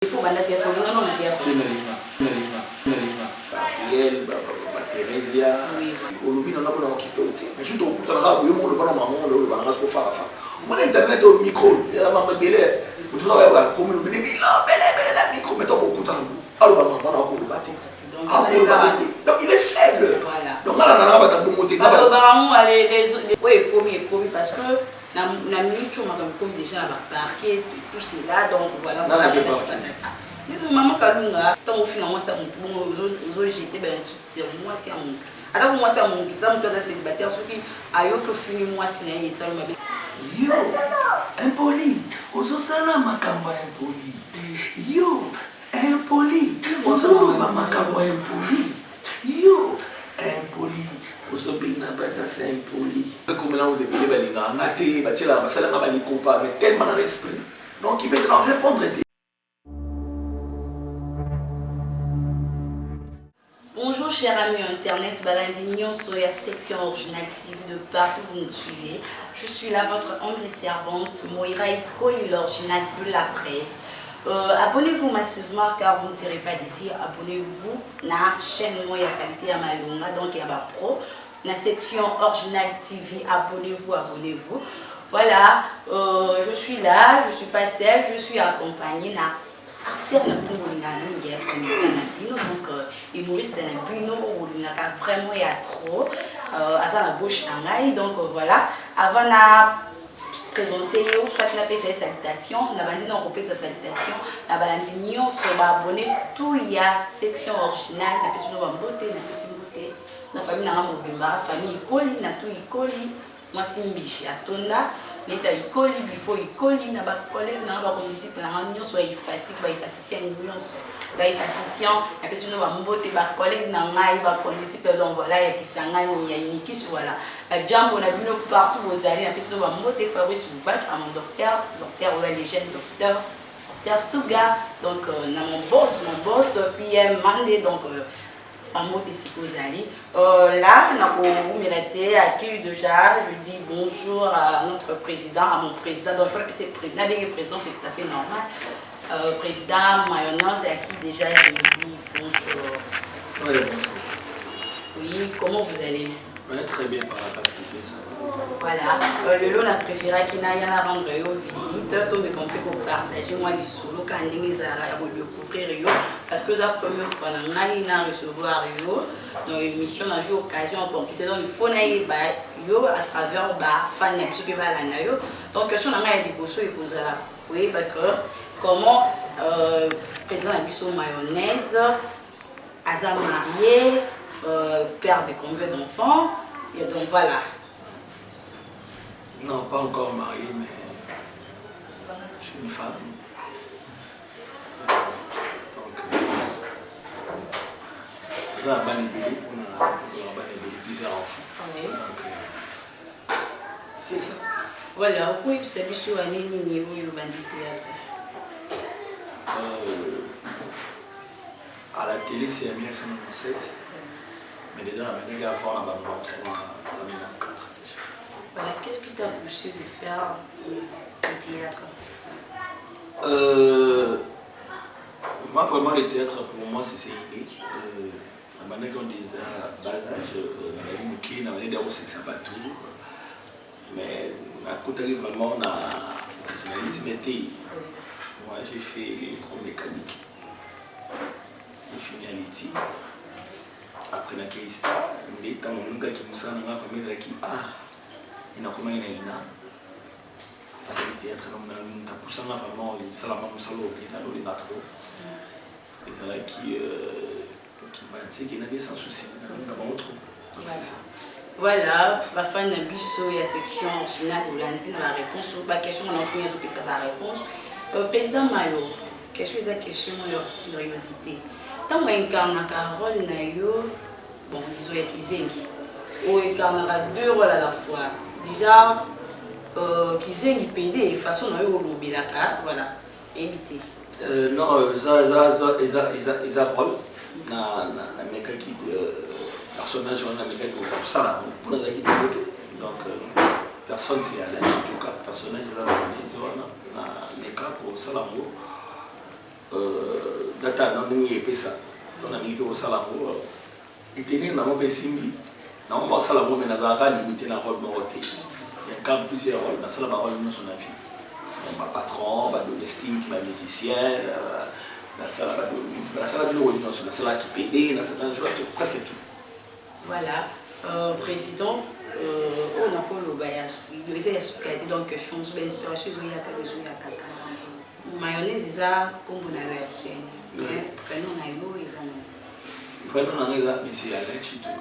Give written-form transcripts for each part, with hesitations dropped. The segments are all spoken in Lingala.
Pour aller théâtre, on a un théâtre. Ariel, Teresia, Olubi n'a pas occupé. Mais surtout au bout de la rue, le ballon maman, le ballon se fait. Mon internet au micro, il y a la maman belé. Vous devez avoir comme une belé, la micro, mettons beaucoup de temps. Alors maman, on a beaucoup de bâti. Donc il est faible. Donc là, on a pas de bon côté. Oui, commis parce que la minute où on a déjà parqué tout cela, donc voilà. Mais maman Kalunga, tant au final, moi c'est mon j'étais bien sur moi c'est mon. Alors moi c'est mon dans mon cas célibataire, ceux qui ayo que fini moi c'est ça m'a. Yo, impoli, ozosala makamba impoli. Yo, impoli, ozoloba makamba impoli. Yo, impoli, ozobina bada c'est impoli. Comme là on débile balinga, ngate, batela basala ngabali compa, mais tellement dans l'esprit. Donc il veut leur répondre. Bonjour chers amis internet, Balandignon sur la section originale TV de partout où vous nous suivez. Je suis là votre humble servante, Moira Ikoli, l'original de la presse. Abonnez-vous massivement car vous ne serez pas d'ici. Abonnez-vous à la chaîne Moya Qualité à Malunga, donc il y a pro. La section originale TV, abonnez-vous. Voilà, je suis là, je ne suis pas seule, je suis accompagnée d'un donc humoriste vraiment il y a trop à la gauche donc voilà avant de présenter soit la PC salutation la bandine on sa salutation la balandignon sur abonné tout il y a section originale la personne va beauté la possibilité la famille na mobimba famille ikoli na tout ikoli moi simbishi atonda l'État ikoli before ikoli na ba collègue na ba disciple na union soit effacer ba effacer union ba effacer la personne va mbote ba collègue na ngai ba disciple donc voilà ya kisangani ya unikis voilà la jambo na bino partout aux allées la personne va mbote Fabrice Boubat à mon docteur ouais légende docteur Stuga donc na mon boss PM Mandé donc en mot là, on a accueilli déjà, je dis bonjour à notre président, à mon président, donc je crois que c'est président, c'est tout à fait normal. Président Mayonnaise, à qui déjà je dis bonjour. Oui, bonjour. Oui, comment vous allez? Très bien par la passe de ça. Voilà, le lot a préféré qu'il n'aille à rendre visite, tout me compris pour partager moi les solos quand il y a découvrir parce que la première fois on a recevoir dans l'émission on a eu occasion opportunité donc il faut naïe à travers fan qui va la donc question on a des questions et poser là oui parce que comment président Abisso Mayonnaise Asa marié père de combien d'enfants et donc voilà. Non, pas encore marié, mais je suis une femme. Donc, ça a plusieurs enfants. Oui. Donc, c'est ça. Voilà, pourquoi il s'est mis sur un niveau de à la télé, c'est en 1997. Mais déjà, on a avant, on a montré en 1994. Voilà, qu'est-ce qui t'a poussé de faire le théâtre? Moi, vraiment, le théâtre, pour moi, c'est inné. La manière qu'on disait à bas âge, on a eu une qui, on a eu des roses qui sont pas tout. Mais à côté, vraiment, on a professionnalisme été. Moi, j'ai fait l'électromécanique. J'ai fini à l'ITI. Après, la Kéista, mais quand on a eu qui m'a dit que il a comment il est là c'est le théâtre on a poussé vraiment les salama musalo qui là les trop et c'est là qui va qui n'a des sans souci on a autre c'est ça voilà la fin d'un biseau il y a section originale où lundi la réponse ou pas question on a pris une ça la réponse président Mayo quelque chose à question curiosité tant moi incarne Carole na yo bon disons ya kizengi ou incarnera deux rôles à la fois déjà Kizengi PD façon on a eu au lobby là voilà éviter non ça rôle na meka qui personnage on a meka pour ça pour la équipe donc personne c'est à l'aise en tout cas personnage ça na meka pour ça data non ni epesa on a mis au salamu et tenir na mo pesimbi na mo salamu mais na zaka limité na rôle moroté il y a quand plusieurs rôles na salamu rôle non son avis ma patron ma domestique ma musicien la salle de l'eau la salle qui pédait la salle de presque tout voilà président on a pas le voyage il y a donc question sur l'inspiration il y a quelque mayonnaise ça comme on a versé prénom na yo ezana prénom na nga monsieur Alain Chito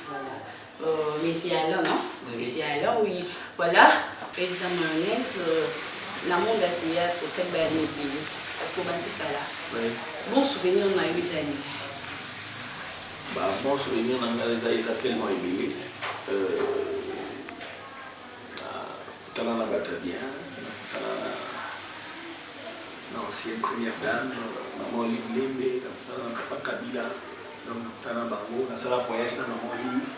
voilà monsieur Alain non monsieur Alain oui voilà président mayonnaise na monde à théâtre au cette belle ville parce que on dit là bon souvenir na yo ezani bah bon souvenir na nga eza tellement aimé tala na bata bien tala l'ancienne première dame, maman Olive Lembe, papa Kabila, dans Bango, dans la voyage dans maman Olive,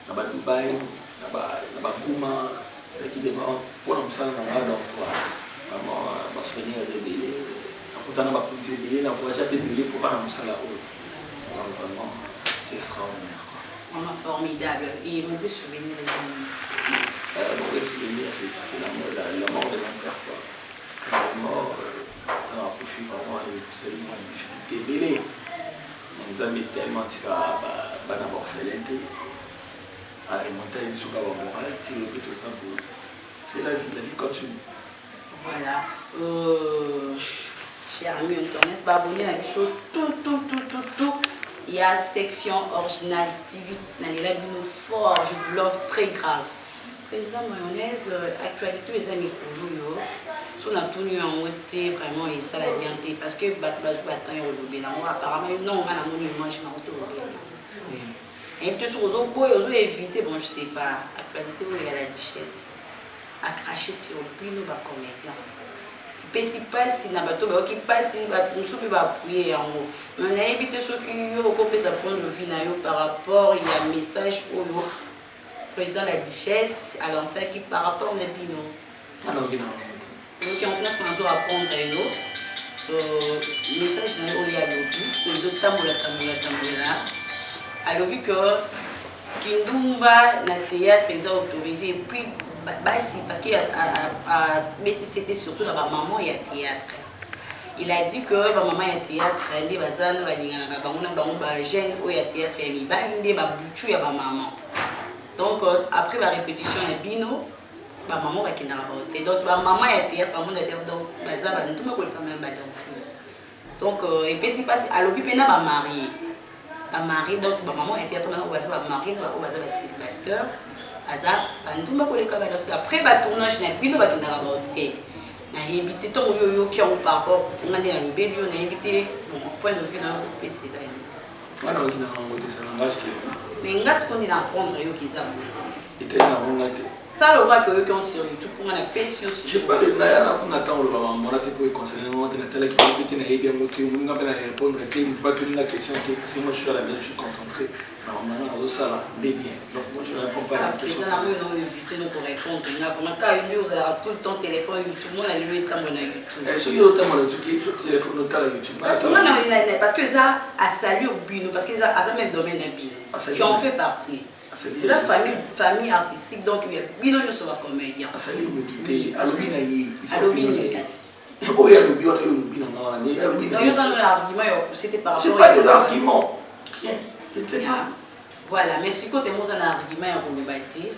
dans Dubaï, dans Gouma, qui devant pour nous ça dans maman va souvenir des délais, dans la petite délai, dans voyage des délais pour pas nous ça là-haut. Vraiment, c'est extraordinaire. Maman formidable et mauvais souvenir les amis. Mauvais souvenir, c'est la mort de mon père quoi. La mort. Alors, pour faire vraiment une difficulté belée. Nous avons tellement d'abord fait l'intérêt. À remonter une soupe à la morale, tirer tout ça pour. C'est la vie continue. Voilà. Cher ami internet, abonnez à la vidéo tout. Il y a section originale TV. Dans les labels fort, je vous l'offre très grave. Président mayonnaise, actualité les amis pour nous. Si on a tout eu en côté vraiment et ça la bien parce que apparemment non on a mon image dans autour et puis sur aux éviter bon je sais pas actualité où il y a la richesse à cracher sur le nos comédien et si pas si na bateau qui passe nous soupe va appuyer en haut on a évité ceux qui ont coupé sa prendre le vie par rapport il y a un message au président la duchesse à l'ancien qui par rapport au bino alors donc on pense qu'on va apprendre le message il y a les autres tambola alors que Kindumba na théâtre est autorisé et puis parce qu'il y a c'était surtout dans ma maman il y a théâtre il a dit que ma maman il y a théâtre les bazana balingana bangona bango jeune il y a théâtre et mi balinde ba butu ya ba maman donc après la répétition les bino ba maman va kina ba hotel donc ba maman ya théâtre ba monde théâtre donc baza ba nduma ko quand même ba danseuse donc et puis si passe à l'obi pena ba marié donc ba maman ya théâtre na baza ba marié na ba baza ba célibataire aza ba nduma ko quand même après ba tournage na bino ba kina ba hotel na éviter ton yo qui on par rapport on a dans le bédio na éviter bon point de vue na ko c'est ça alors qui na ngo de ça langage que mais ngas ko ni na apprendre yo ki ça était na ngate ça le voit que eux qui ont sur YouTube pour la paix sur je parle de Naya on attend le maman on a été pour conseiller on a télé qui répéter na bien que on n'a pas répondre que pas que la question parce que moi je suis à la maison je suis concentré normalement dans ça là bien donc moi je réponds pas à la question dans la main on éviter nous pour répondre on a vraiment quand une vous avez tout le temps téléphone YouTube on a lui temps on a YouTube ce qui est autant mon truc sur téléphone notal YouTube parce que ça a salué au bino parce que ça a même domaine un bino tu en fais partie c'est la famille artistique donc il y a bino nous sommes comédiens ça lui me douter alobina yi alobina kasi oh il y a le bio là le bino non il y a le bino non dans l'argument c'était par rapport c'est pas des arguments tiens je ne sais pas voilà mais si côté moi un argument pour le bâtir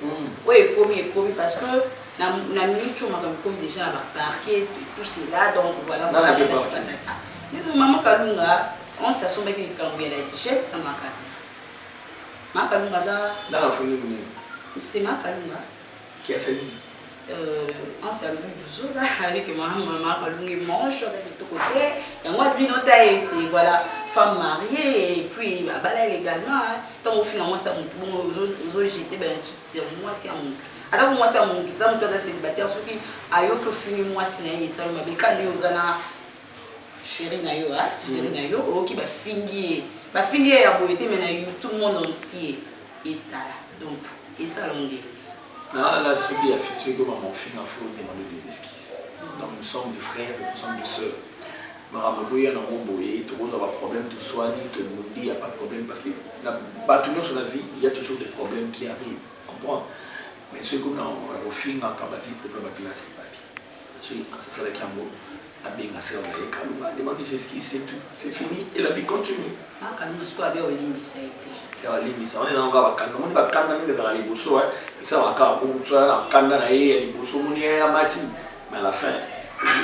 oui commis parce que na minute on m'a comme déjà la parquet tout cela donc voilà mais maman Kalunga on s'assomme qu'il quand il y a la richesse à ma carte ma Kalunga ça dans la folie c'est ma Kalunga qui a salué on salue toujours là avec maman Kalunga mange avec tout côté et moi Grinota a été voilà femme mariée et puis bah également tant au final moi ça bon aux j'étais bien sur moi c'est un alors moi c'est un monde dans toi célibataire ceux qui ayo que fini moi c'est na ça m'a bien quand aux ana chérie na yo qui va finir ya boyete mais na YouTube monde entier et donc et ça longue là c'est bien futur que mon fils a fait demander des esquisses donc nous sommes des frères nous sommes des sœurs il y a un problème de soigner, il n'y a pas de problème parce que sur la vie, il y a toujours des problèmes qui arrivent. Comprends? Mais ce qu'on a au fin, quand la vie peut pas bien c'est pas bien. C'est ça qui est un mot. La bien à faire, demander c'est tout. C'est fini et la vie continue. Ah, quand nous sommes bien au limite, ça a été. On est dans le cas on n'est pas quand même vers les bossos, et ça va quand tu as quand on a les bossos, on est à Mati, mais à la fin.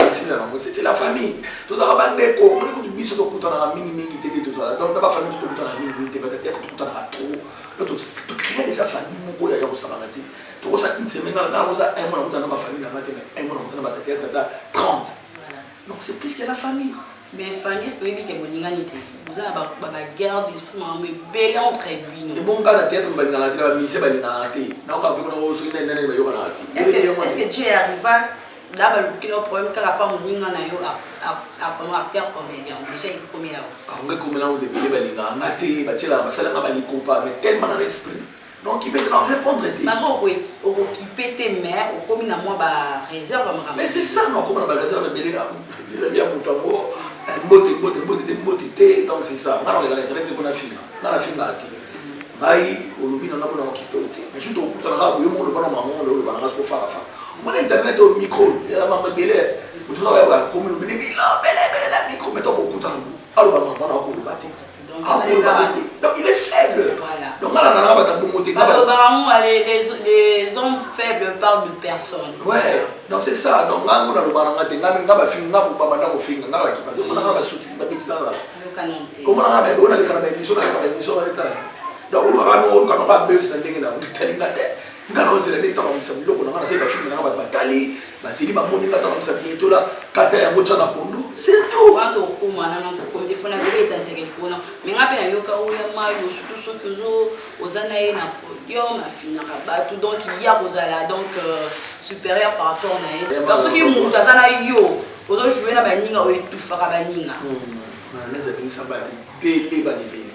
C'est la famille. Tout ça va être comme tu dis sur le coup, tu as un mini qui t'aide tout ça. Donc, la famille, tu as un mini qui t'aide, tu as trop. Donc, tu crées des familles, mon gars, il y a un salamati. Tu as une semaine, dans un mois, dans ma famille, un mois, dans ma tête, 30. Donc, c'est plus que la famille. Mais famille, c'est pas que vous avez vous avez une guerre d'esprit, mais belle entre lui. Et bon, quand la tête, on va dans la tête, c'est pas dans la tête. Non, quand on va sur la est-ce que Dieu arriva d'abord le problème que la femme n'a pas acteur comédien déjà il comme là on est comme là on devait balinga ngate batela basala ngabali kopa mais tellement dans l'esprit donc il peut non répondre mais au qui pété mère au comme na moi ba réserve mais c'est ça non comme na ba réserve belinga vis-à-vis à mutambo mbote donc c'est ça ngana ngala internet ko na film na la film ati mai olobi na ngabona okipe ote mais surtout okutana ngabo yo mo lo bana maman lo bana ngaso fara fa mon internet au micro il y a maman belé vous trouvez pas comme le belé la micro mais toi beaucoup temps alors maman on a beaucoup battu donc il est faible voilà donc là on a pas de monter les hommes faibles parlent de personne ouais donc c'est ça donc là on a le bana ngaba film ngaba banda ko film ngaba ki pas on a pas souti c'est pas petit ça là comment on a ben on a les canaux mission à l'état donc on a pas besoin de ndenge na telinga te ngana ozela nde takamisa biloko na ngana sai bafilme nanga bato batali bazeli bamoni nga takamisa bieto la kata yango tya na pondu c'est tout wana tokomana na tokomi defona bebe etantekeli kuna me nga mpe nayoka oya mayo surtout soki oza na ye na podium afinaka bato donc ya kozala donc supérieur par rapport na ye donc soki moto aza na yo ozojoue na baninga oyo etufaka baninga nazabingisa bati bele balebele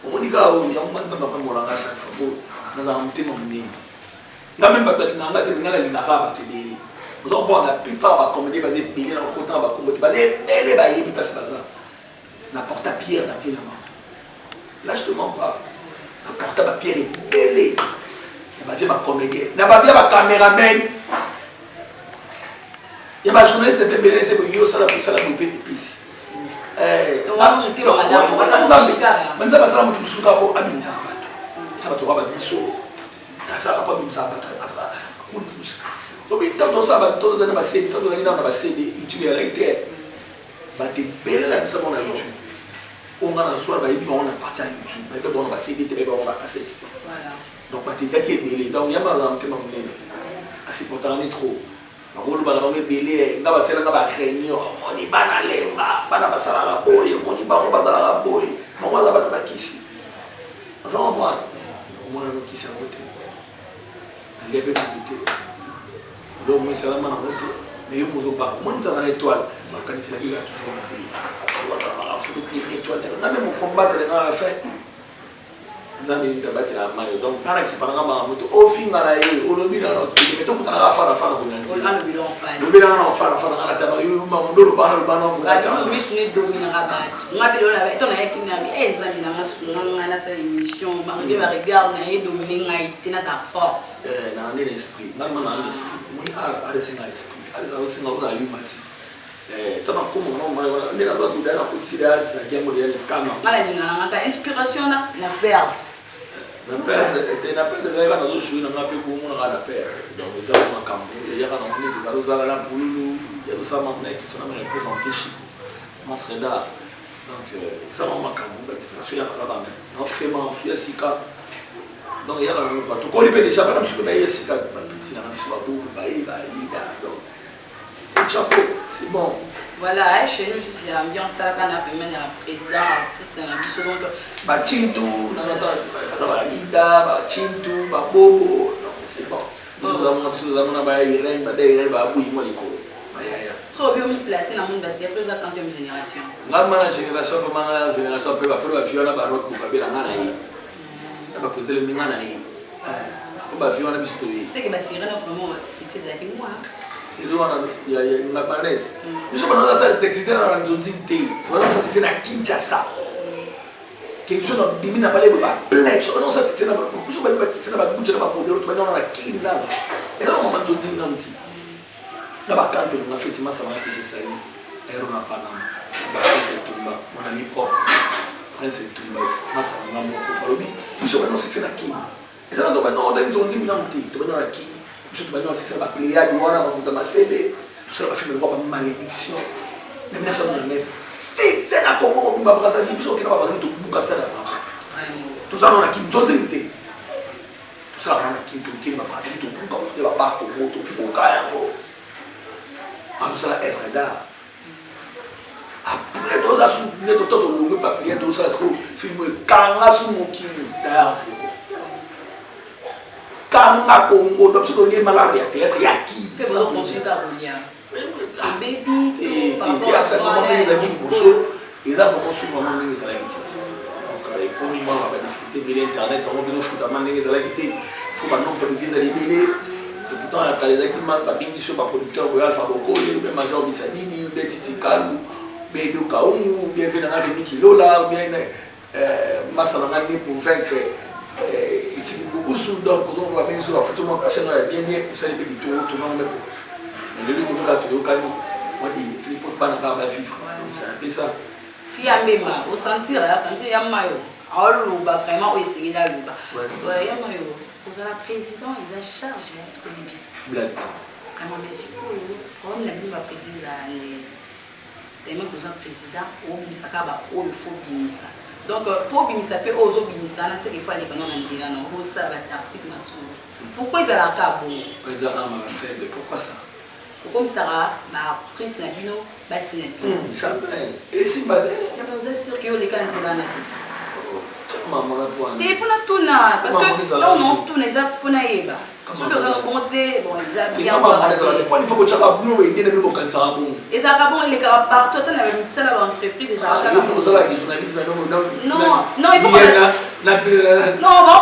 omoni kaka oyo yango banzamba pamolanga chaque fois nazala motema monene nga même bato balinganga te minga nalingaka bato ebele ozomona la plupart bacomédie baza ebele na kokota na bakombo te baza ebele bayebi place baza na porte à pierre na vie na mama là je te mens pas na porte à bapierre ebele ya bavie bacomédien na bavie bacaméramen ya bajournaliste mpe ebele nese boyo osala bope episi banzambe asala moto mosusu kaka po abimisaka bato esa bato kaka babiso asalaka po abimisaka bato akulupusa lobi ntango tosala bato tozana basedi ntango tozalaki nano na basedi youtube yalaki te bato ebele na bisa bango na youtube onga na soir bayebi bango na parti ya youtube bayebi bango na basedi te bayebi bango na basedi te donc bato ezaki ebele donc yamba azala motema monene asupportaka ne trop bakoloba na bango ebele nga basalanga baréunion moni bana lemba bana basalaka boye moni bango bazalaka boye bango aza bato bakisi aza mwana omwana nokisi yango te alia mpe mobu te donc moi esalama nango te mais yo mozobaka omoni tozala na étoile bakaniselaki kaka toujours une étoile na même okombatele nga la fin nzambe tabatela mayo donc kana kipananga mamoto ofinga na ye olobi na no mais to kutana fara fara kunanzi lobi na no fara fara kana taba yo mamondolo bana mo ta mi sune domina rabat ngabe lo la to na yakina mi nzambe na masunga na sa émission ba ngi ba regard na ye dominer ngai tena sa force na ndele esprit na mana esprit moni ala singa esprit ala singa ola yumati tana como mama ndela za buda na kutira za gembo ya kama ngala ninga na inspiration na perdre na perdre ezalaka nazoshoui nanga mpe bomona na perdre donc eza makambo eyaka na moni tozala ozala na pululu ya losala mamona ya question na représente chico monstre d'art donc ezala makambo bainspiration eyaka kaka me notre mosu ya sika donc eyaka nango tokoli mpe déjà bana mosuku baye sika batinaka biso babuku bayeba donc chapeau c'est bon. Voilà, chez nous c'est l'ambiance talakana même la président artiste na biso donc ba chintu na ba ida ba chintu ba bobo donc c'est bon. Nous avons ba irene ba derrière ba bui mo liko. Aya. So bien placé dans le monde de la quatrième génération. La génération comment la génération peut ba fiona ba rock ba bela ngana yi. Ba poser le ngana yi. Ba fiona biso to yi. C'est que ba sirena vraiment c'était avec moi. c'est là il y a une banane. Nous sommes dans ça textile dans la zone d'Inté. Nous sommes ça c'est à Kinshasa. Quelque chose dans Bimina pas les plaît. Nous sommes ça textile dans nous sommes pas textile dans Boucha dans Polo, nous dans la Kinshasa. Et là on m'a zone d'Inté. Là bas quand on a fait ça ça va que ça est on a pas non. Prince Tumba, mon ami propre. Prince Tumba, ma ça m'a mon propre. Nous sommes dans textile à Kinshasa. Et ça on dans une zone d'Inté, dans la Kinshasa. Je te maintenant c'est la Pléiade, dans ma CD, tout ça va faire une malédiction. Mais 1999, c'est la Congo qui m'a brassé la vie, tout ça qui n'a pas parlé de Boukastel à France. Tout ça on a qui nous ont dit. Tout ça on a qui nous m'a brassé tout le monde, il va pas Congo, tout le monde, tout ça est vrai d'art. Après tout ça, il y a tout le monde, papier, tout ça, c'est que film Kanga sous mon kili, d'ailleurs c'est Kanga Congo, donc c'est le malaria, théâtre, il y a qui? Que vous continuez à rouler. Baby, théâtre, comment les amis Bousso, ils ont vraiment souvent les activités. Donc, les premiers mois, on va difficulté, mais l'internet, ça va bien foutre à manger les activités. Il faut maintenant que les aller mêler. Et pourtant, quand les activités, pas d'émission, pas producteur, ou Alpha Boko, ou bien Major Bissadini, ou bien Titi Kalou, ou bien Dokaou, ou bien Venana Demi Kilola, ou bien Massalanga pour vaincre. Beaucoup donc on va bien sûr la photo moi chaîne bien pour ça les petits tours tout le monde mais le coup là tu calme moi dit pour pas na ba vivre c'est un peu ça puis à même au sentir ya mayo alors ba vraiment essayer là là ouais ya mayo pour ça la président ils a charge est-ce que les blague vraiment monsieur comme la bien président tellement que ça président au bisaka ba o il faut binisa. Donc, pour Binissa, pour aux Binissa, c'est qu'il faut aller dans l'Anzina, non, pour ça, l'article national. Pourquoi ils ont la cabo? Ils ont un faible, pourquoi ça? Pourquoi ça va? Pris Nabino, Bassin. Jamais. Et si Badé? Il y a besoin de circuler les candidats. Téléphone à tout, parce que non, tout les a pour naïba. Ceux qui ont monté, bon, ils ont bien. Il faut que tu aies un bleu et bien bon quand ça va bon. Et ça va bon, les cas partout, on avait mis ça dans l'entreprise et ça va bon. Non, non, il faut que. Non, bon.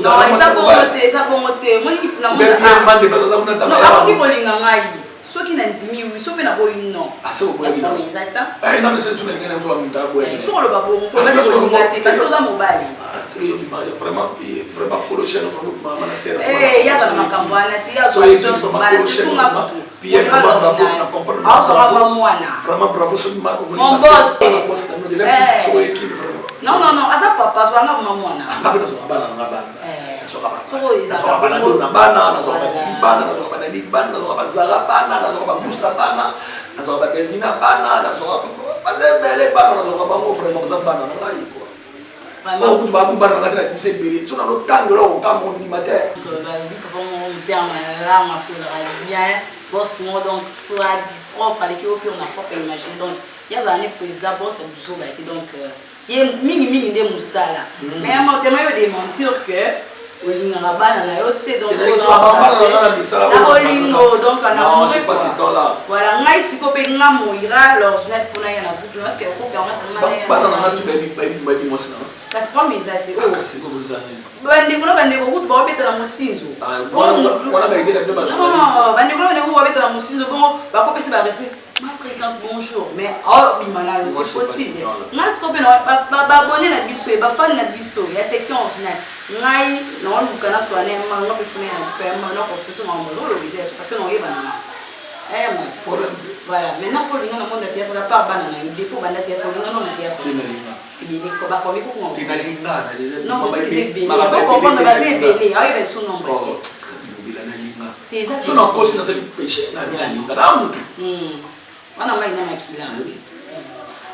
Non, ça bon côté. Moi, il faut la monter. Non, après qu'il faut l'ingangaï. Ceux qui n'ont dit oui, ceux qui n'ont pas eu non. Ah, c'est bon. Non, mais exactement. Non, mais c'est tout le monde qui a il faut le babou, on peut mettre sur le gâteau parce que ça mobile. C'est vraiment pour le chien, vraiment la serre. Eh, il y a dans ma campagne, il y a sur le c'est tout ma couteau. Puis il y a vraiment bravo sur mon boss. Non, non, non, à ça papa, je vais avoir maman. Donc, soit propre avec eux, puis on a propre imaginé. Donc, il y a un président, bon, c'est toujours là. Donc, il y a mini de moussa là. Mais à un moment, il y a des mentir que. Donc, on a voilà, on a ici coupé une moira, l'original fournaille à la boucle, parce qu'elle coupe parce que mes athées. Bonjour, mais oh, c'est possible. Moi, ce qu'on peut abonner la bisso, et fan la bisso, il y a section originale. Non, on peut pas soigner, on peut faire parce que non, il y a voilà, maintenant pour le monde de théâtre, la part banane, il dépôt banane théâtre, le nom de théâtre. Il est pas comme il faut qu'on non, c'est belé. On comprend de baser belé. Ah, il va son nom. Son nom cause dans cette péché.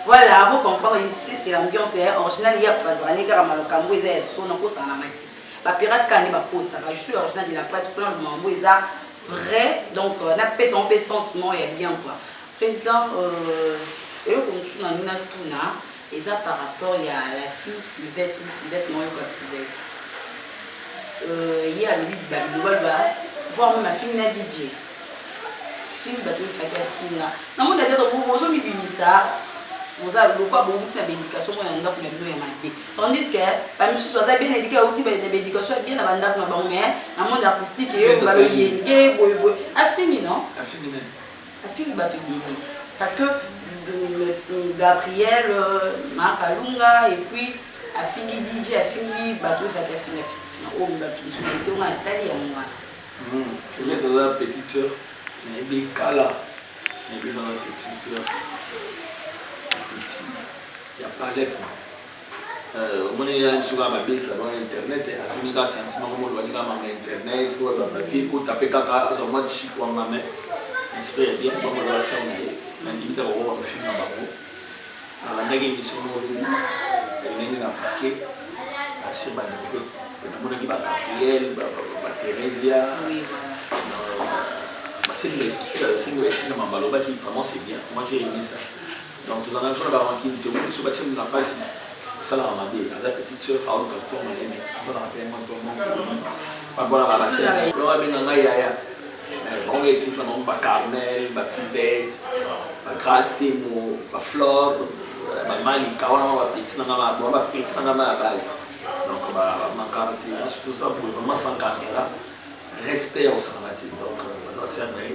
Voilà, vous comprenez ici, c'est l'ambiance originale. Il y a pas de l'année car Malocambo, ils sont en cause en amérique. La pirate quand il va poser ça, je suis original de la presse, plein de mambo, ils ont vrai, donc on a fait son sensement et bien quoi. Président, et comme tu n'as pas tout là, et ça par rapport il y a la fille, le vêtement et quoi il y a le Babylone, voir ma fille na DJ. Film bateau fait fille là. Non, on a dit que vous avez mis ça. vous avez le quoi beaucoup de l'éducation pour un autre même nous tandis que parmi ceux qui sont bien éduqués aussi l'éducation bien avant d'être dans mais un monde artistique et va le yénger a fini non a fini va te bien parce que Gabriel Makalunga et puis a fini DJ a fini bateau va te finir oh mais tout ce qui est dans la taille à moi c'est bien dans la petite sœur mais bien Kala mais bien dans la petite sœur il n'y a pas lèvres. On est là sur ma base là-bas internet et à tout cas sentiment comme on doit internet c'est quoi ma vie pour taper caca à moi de chic pour ma main esprit bien pour ma relation mais limite à voir le film à Babo à la dernière émission on est là marqué à ce moment là tout le monde qui va Gabriel Thérésia c'est une excuse à ma baloba qui vraiment c'est bien moi j'ai aimé ça. Donc, nous en avons sur la banquise, nous avons sur le bâtiment, nous n'avons pas si ça l'a ramené. La petite soeur, a eu un peu de temps, ça l'a rappelé un peu de temps. Pas bon, la basse. On a bien un yaya. On a écrit dans ma Carmel, ma Fillette, ma Grace Temo, ma Flore, ma Malika, on a ma petite, on a ma petite, on a ma base. Donc, ma carte, tout ça pour vraiment sans caméra. Respect au Sangatif. Donc, c'est un vrai.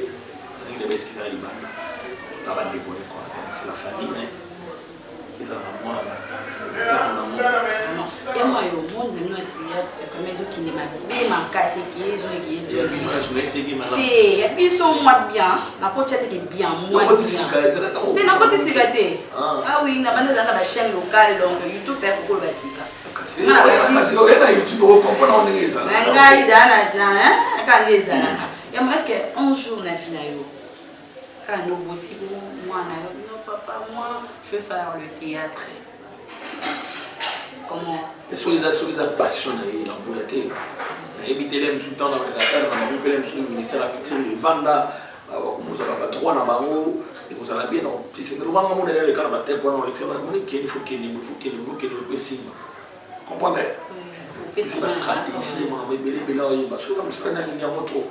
C'est une des belles qui s'est allumée. Ça va décoller quoi. C'est la famille, mais ils ont un mois et moi, au monde de notre théâtre, comme ils ont qui ne m'a pas cassé, qui ils ont et puis ils sont moi bien, la côte est bien, moi bien. T'es n'a pas de gâté. Ah oui, n'a pas dans la chaîne locale, donc YouTube peut être pour le basique. Parce que YouTube, on comprend on est ça. Et moi, est-ce qu'un jour, la finale, quand nous boutiques, moi, papa, moi, je vais faire le théâtre. Comment? Et sur les passionnés, dans le théâtre. Éviter les sultans dans la terre, dans le ministère de la culture, les Vanda, comme vous avez trois dans Baro, et vous allez bien. Puis c'est le moment où on est le cas de la terre pour l'excellent, il faut qu'il y ait le signe. Comprenez? C'est la stratégie, mais là, il va souvent me stagner à moto.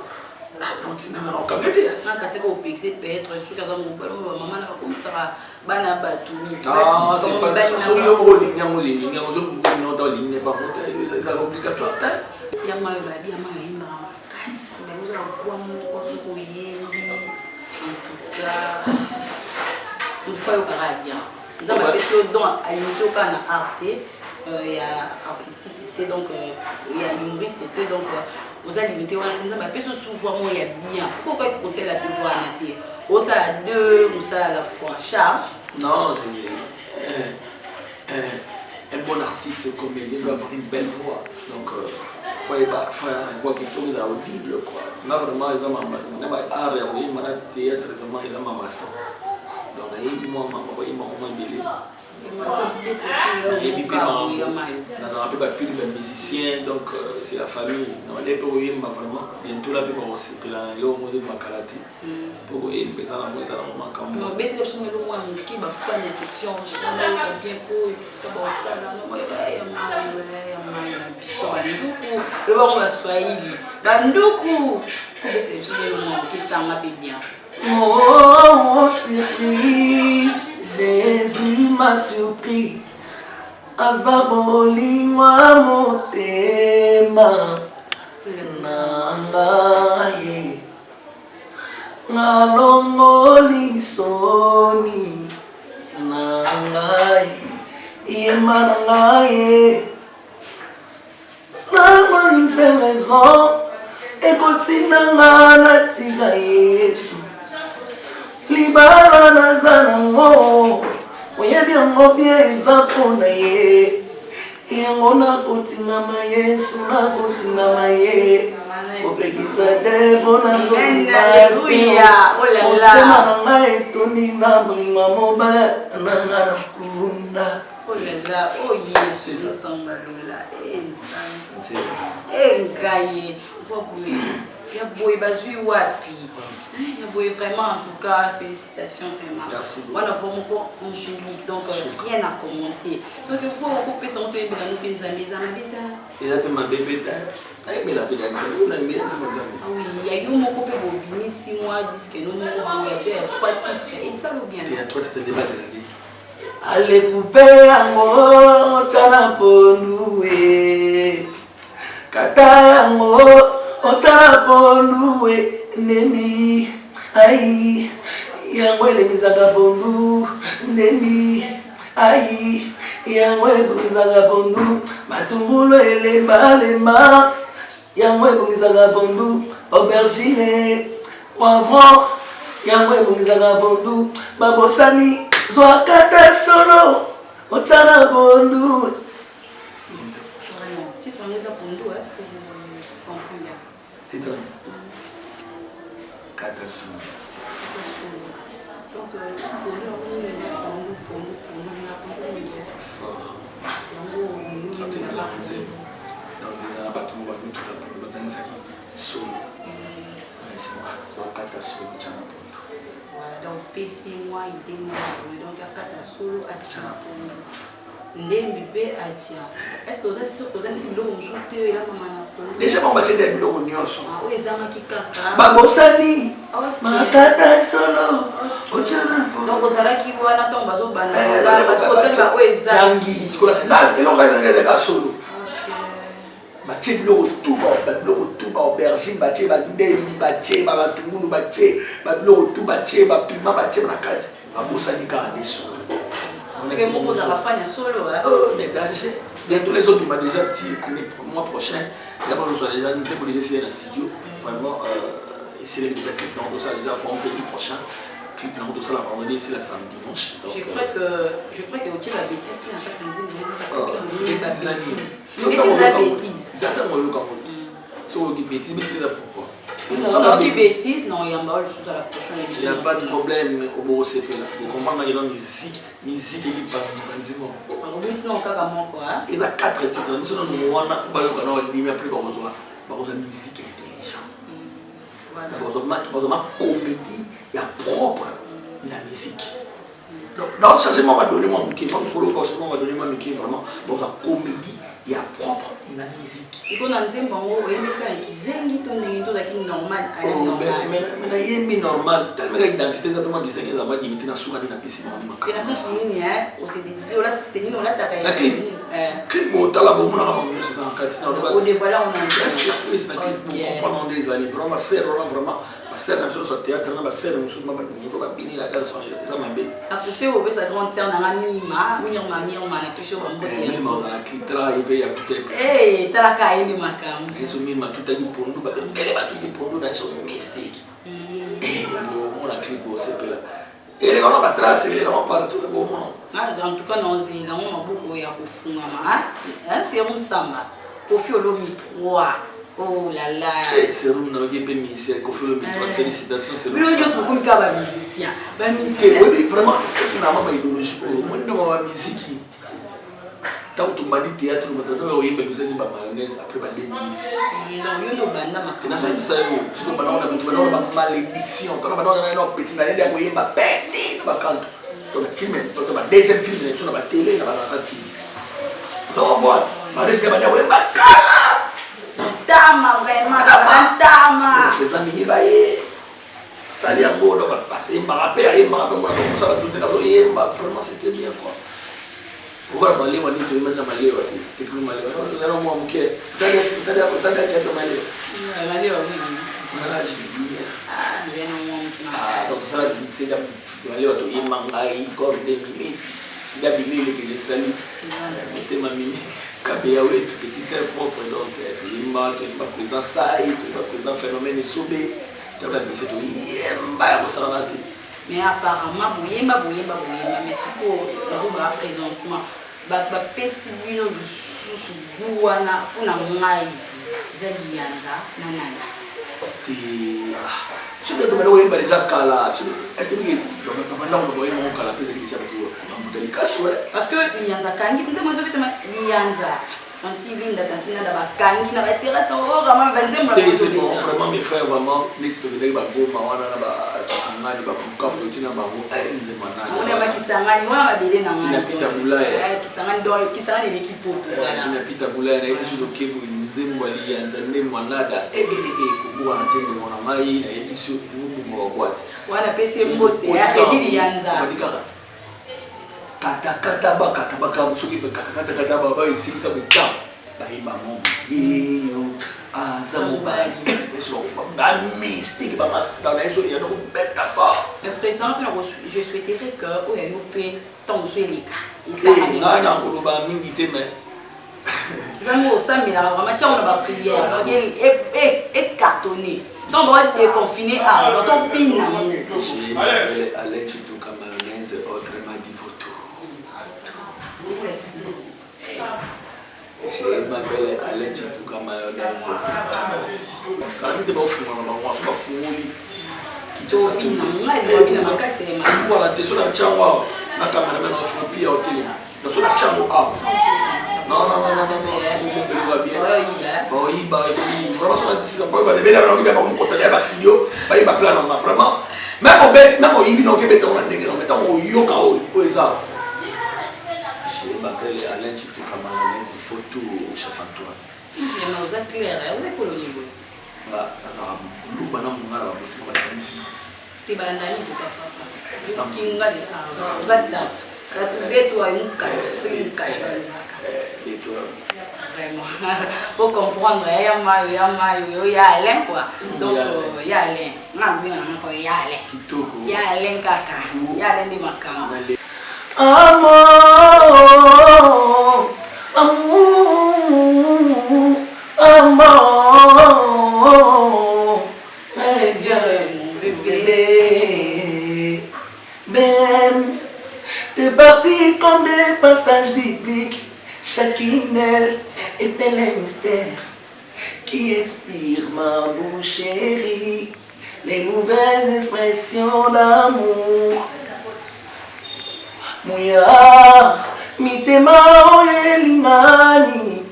Continue à enquêter. C'est qu'on peut être sous la maman comme ça, Banabatou. Ah, c'est pas ça. Il y a un ligne, il y a un ligne, pas c'est obligatoire. Il y a un baby, il y a un casse, mais vous allez voir mon conseil. En tout cas, une fois au Canada, nous avons fait don à l'unité au Canada Arte, il y a artistique, donc il y a humoriste, donc. Vous allez limiter, on a dit, mais souvent, il y a bien. Pourquoi vous allez la pouvoir en terre? Ou ça a deux, ou ça à la fois. Charge? Non, c'est un bon artiste comédien doit avoir une belle voix. Donc, il faut une voix qui tourne audible. Là, vraiment, ils ont un art, un théâtre, vraiment, ils ont un maçon. Donc, il y a un délai. Et puis, les musiciens, donc c'est la famille. Les pays, vraiment, bientôt la plupart aussi. Puis là, il y a un mot de Makalati. Pour eux, ils ont un mot de Makalati. Mais les gens qui ont fait des sections, je suis bien pour eux, parce que oh, surprise, Jésus m'a surpris. Azaboli wa motema nangaye ngalongoli soni nangaye ima nangaye namoni c'est raison ekotinanga natika Yesu libala nazana ngo oyebi yango bien eza mpona ye yango nakotingama Yesu nakotingama ye opekisa te mpona motema na ngai etondi na bolingo ya mobala nanga na kunda engaye ya boye bazwi wapi ya boye vraiment en tout cas félicitations vraiment on a vraiment encore angélique donc rien à commenter donc il faut couper son temps bila nous penza meza mabeta et là pe mabeta ay me la pe la nzambe na ngi nzambe oui il y a eu mon couper bobini 6 mois disque no mo boya te 3 titres et ça le bien il y a 3 titres de base la vie allez couper yango tana ponoué kata yango tana ponoué nemi ai yango elemizaka pondu nemi ai yango ebongizaka pondu matungulu elembalema yango ebongizaka pondu aubergine poivron yango ebongizaka pondu babosani zwakata solo otana pondu. Titre kata solo. Donc PC moi il donc à solo à ndembi atia. Est-ce que vous êtes sûr que vous êtes si l'eau et là maman les gens vont battre des billes nyonso oui ezama kikaka babosani makata solo otana donc vous allez qui wana tomba zo bana parce que tellement o ezangi na elonga ezanga ka solo batie biloko tout ba aubergine batie ba ndembi batie ba matungulu batie ba biloko tout batie ba piment batie na kati babosani ka des solo. C'est que mon pose à la fin il y a solo hein. Oh mais danger. Bientôt les autres m'ont déjà dit le mois prochain d'abord nous sommes déjà nous pour les essayer dans le studio vraiment essayer déjà clip dans ça déjà pour le prochain clip dans ça la vendredi ici la samedi dimanche. Je crois que au-dessus de la bêtise qui n'a pas de bêtise. J'attends le Cameroun. So qui bêtise mais c'est pourquoi. Non, qui bêtise, non, il y a pas le sous à la prochaine émission. Il n'y a pas de problème au beau CP là. Vous comprenez la musique qui parle du oui, sinon, on a quoi. Il y a 4 titres. Nous sommes nous on a pas le canal il n'y a plus besoin. Par exemple musique intelligente. Voilà. Par exemple comédie, il y a propre la musique. Donc dans ce changement on va donner mon qui pas pour le changement on va donner mon qui vraiment dans la comédie il y a propre la musique. Si on a un thème bon on aime quand qui zengi ton ngi to qui normal à normal. Mais na yemi normal tellement identité ça vraiment qui zengi ça va limiter na souma na piscine ni makaka. Tena so ni on s'est dit on l'a tenu on l'a tapé. Clip bon la bon na ba mo ça en katina on dévoile on a une surprise na clip pour pendant des années vraiment vraiment ma sœur même sur théâtre na ma sœur même sur ma faut pas bénir la danse ça m'a bien. Après vous sa grande sœur na mima na kesho ba mbote. Dans la clip là il y a tout eh talaka ili makamu eso mimi matuta kipondo batembele batu kipondo na so mistake on a clip au CP là et les gars batrace les gars partout bon en tout cas non zina on a beaucoup ya kufunga ma c'est un samba Koffi Olomide 3 oh là là c'est room na oje pe musicien Koffi Olomide 3 félicitations c'est le audio c'est comme ka ba musicien oui vraiment na mama idéologie moi no ma musique tant que m'a dit théâtre maintenant on y a besoin de mayonnaise après 2 minutes non yo no banda makana ça ça tu peux pas on a malédiction quand on a un petit na ndia koyemba petit bakanto to film to ba deuxième film na tuna ba télé na ba TV so bon parece que ba ndia koyemba kala tama vraiment tama les amis ba ye sali ya bodo ba passer ma rappel moi comme ça tout ça so yemba vraiment c'était bien quoi. Pourquoi parler moi ni de mettre malé wa et plus malé là non moi mke dada kiato malé malé oui malé ji bien non moi donc ça c'est da malé wa to yemanga comme 2 minutes si da bimile que les salut mettez ma mini kabea wetu petit très propre donc yemba que le président Sai le président phénomène sobé donc c'est to yemba ya bosanati mais apparemment boyemba mais suppos ba présentement ba pesi bino dususu buwana kuna ngai zali yanza nanana tu ne dois pas yemba déjà kala est-ce que vous maintenant on doit yemba kala pesi déjà pour amudeli kaswe parce que yanza kangi nze mwanzo bitama yanza tanti linda tanti nada bakangi na baterrasse o vraiment benzemba c'est bon vraiment mes frères vraiment next to the ba goma wana na ba kisangani ba kukafu tina ba ho nze manana on est ma kisangani wana mabele na ngani inapita bulaya kisangani do kisangani ni kipoto voilà inapita bulaya na yesu dokebu nzembo alianza ne manada kubwa na tendo mwana mai na yesu mungu mwa bwati wana pesi mbote ya edili yanza badikaka kata baka soki kata baba esili ka beta bayeba mo yeyo aza mobali ba mystique ba masda na ezo ya no beta fa. Le président je souhaiterais que o ya yo pe tonzo elika nga na koloba mingi te mais zango osambela vraiment tia ona ba prière donc et cartonné donc on va déconfiner à donc on pine na mo j'ai appelé Alex tout comme mayonnaise autrement dit photo. Je m'appelle Alain Chipouka mayonnaise. Quand tu vas au fond, on va se faire voilà, tu es sur la chambre. La caméra maintenant fait pied au télé. Dans sur la chambre. Non, bien. Oui, bah, vraiment sur la décision. Bah, les belles langues, on peut aller à studio. Bah, il va plan vraiment. Même au bête, même au yibi, donc il on mettons au yoga au ça. Je m'appelle Alain Chipouka mayonnaise. Photo chef Antoine. Vous êtes clair, vous êtes colonie. Là, ça va. Nous, maintenant, on va la ici. Tu vas aller au papa. Qui nous a dit ça. Vous êtes date. Quand tu veux, toi, une cache. C'est une cache. Vraiment. Pour comprendre, il y a Mayo, il y a Alain, quoi. Donc, il y a Alain. Non, bien, il y a Alain. Il y a Alain Kaka. Il y a Alain de Macam. Amour, bébé, même t'es parti comme des passages bibliques. Chacune d'elles est un mystère qui inspire ma bouche chérie, les nouvelles expressions d'amour. Mouya, mitema oyelimani,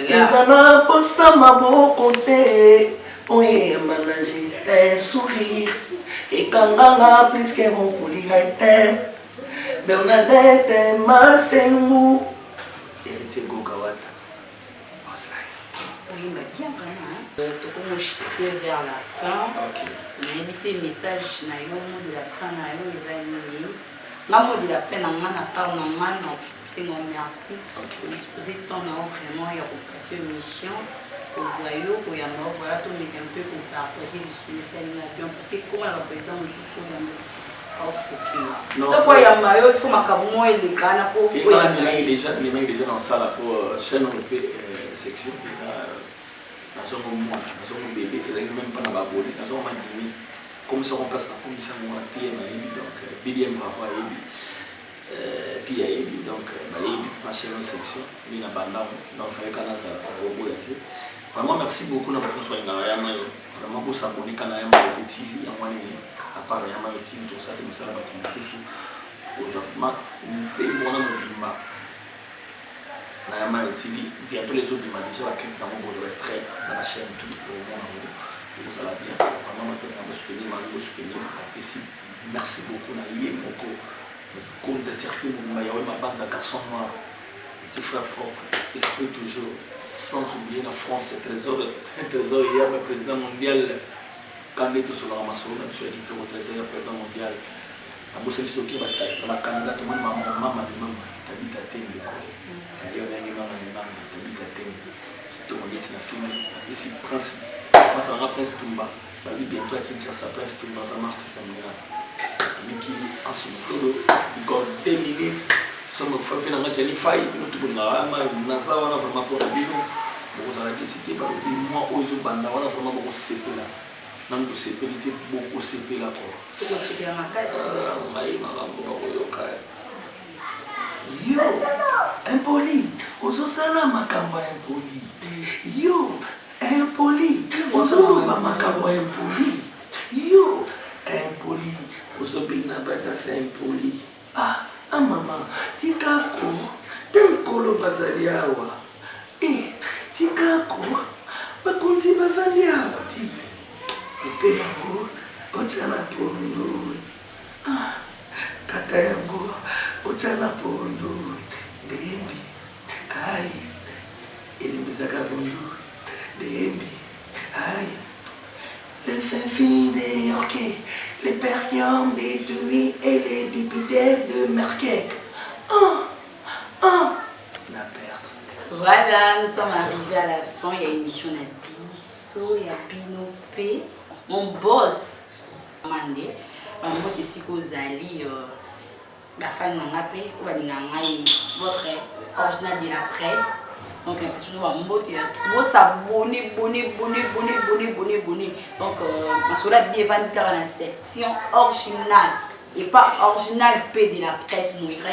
ezana posa maboko te, oyema na juste un sourire, ekanganga plus que mon polirete, Bernadette Masengu, héritier Gokawata, boss life. Oui, mais bien vraiment. Tu commences jeter vers la fin. On a évité le message na yo de la fin na yo ezali. La mot de la fin na mana part na mana. C'est non merci. Pour disposer de temps vraiment et pour passer une mission. Pour voir pour y avoir voilà tout mais un peu pour partager les sujets ça bien parce que comment la président nous sous donc il y a maillot il faut macaron et les cannes pour il y a déjà dans ça pour chaîne section dans un moment dans un bébé même pas dans la body dans un moment comme ça on passe la commission à pied donc BBM bravo puis donc ma chaîne section il y a banda donc fallait qu'on a ça au bout vraiment merci beaucoup na bakon soin na ya mayo vraiment pour s'abonner kana ya mayo TV ya mwana à part ya mayo TV tout ça comme ça ba ton susu aujourd'hui c'est mon mobima na ya mayo TV bientôt les autres m'a déjà clip dans mon beau extrait dans la chaîne tout le monde vous ça va bien vraiment maintenant on va soutenir ici merci beaucoup na yé moko comme ça tire que mon mayo ma bande à garçon noir petit frère propre esprit toujours. Sans oublier la France, trésor hier, le président mondial, quand il est sur la Ramasso, même sur l'équipe au trésor, le président mondial, à Boussel Stocké, la Canada, tout le monde maman, t'habites à Tembe. Et on a une maman, t'habites à Tembe. Tout le monde est la fille, ici, Prince, moi ça va Prince Tumba, bah lui bientôt à Kinshasa, Prince Tumba, vraiment artiste américain. Miki, en son solo, il gagne 2 minutes. Somme fait dans Jenny Fay, nous tout le monde nasa on a vraiment pour la vie beaucoup ça la cité par moi aux banda on a vraiment beaucoup CP là même du CP était beaucoup CP là quoi tout CP à ma casse yo impoli ozosala makambo impoli yo impoli ozoloba makambo impoli yo impoli ozobina bada c'est impoli ah maman, tikako, temikolo bazali awa. Tikako, bakonzi bavandi awa ti. Pepe yango, otana pondo. Kata yango, otana pondo. Dembi, aïe. Elembizaka pondo. Dembi, aïe. Le fin des orquets. Les perrions, les tuis et les bipitaires de Merkek. voilà, nous sommes arrivés à la fin. Il y a une mission à Bisso, il y a Binopé. Mon boss, Mandé, mon boss ici qu'aux alliés, la fin n'a pas pris, ou votre original de la presse. Donc, l'impression que mon boss est s'abonner, bonner. Donc, ma sola bien vendu car la section originale et pas original P de la presse, mon ira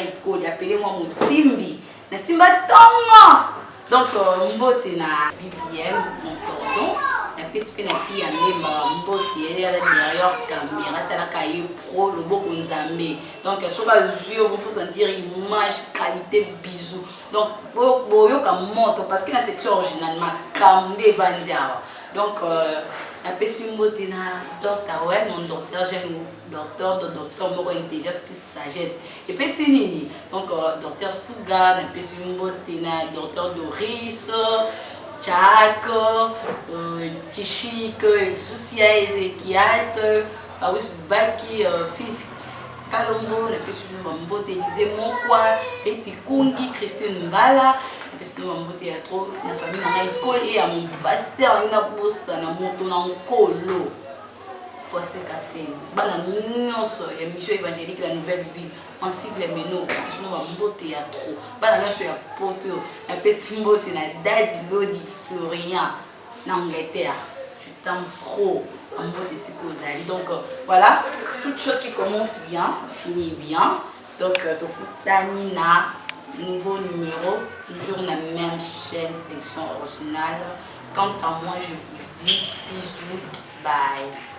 appelez-moi mon Timbi. Na Timba Tonga. Donc, mon boss est na BBM, mon cordon. La PSP n'a plus à même mon boss est derrière caméra, t'as la cahier pro, le beau konzamé. Donc, sur la vue, il faut sentir image, qualité, bisous. Donc, boyo comme monte parce que la section originale m'a camé bandia. Donc, la PSP est na docteur, ouais, mon docteur, j'ai un docteur, mon intelligence plus sagesse. Et puis c'est nini. Donc, docteur Stuga, la PSP est na docteur Doris. Jack, Tchik, Soucia, Ezekias, Paris Baki, Fils Kalombo, la personne de Mbotelize Mokwa, Betty Kungi, Christine Mbala, la personne de Mbote trop, la famille n'a pas collé à mon pasteur, il a bossé à mon tournant colo. Foster Kassem, Bananoso, émission évangélique, la nouvelle vie, en sigle meno, nous avons beauté à trop. Bananoso ya poto, la personne beauté na Daddy Lodi Florian, en Angleterre. Je t'aime trop, en beauté psychosali. Donc voilà, toute chose qui commence bien, finit bien. Donc, Tanina, nouveau numéro, toujours la même chaîne, section originale. Quant à moi, je vous dis bisous, bye.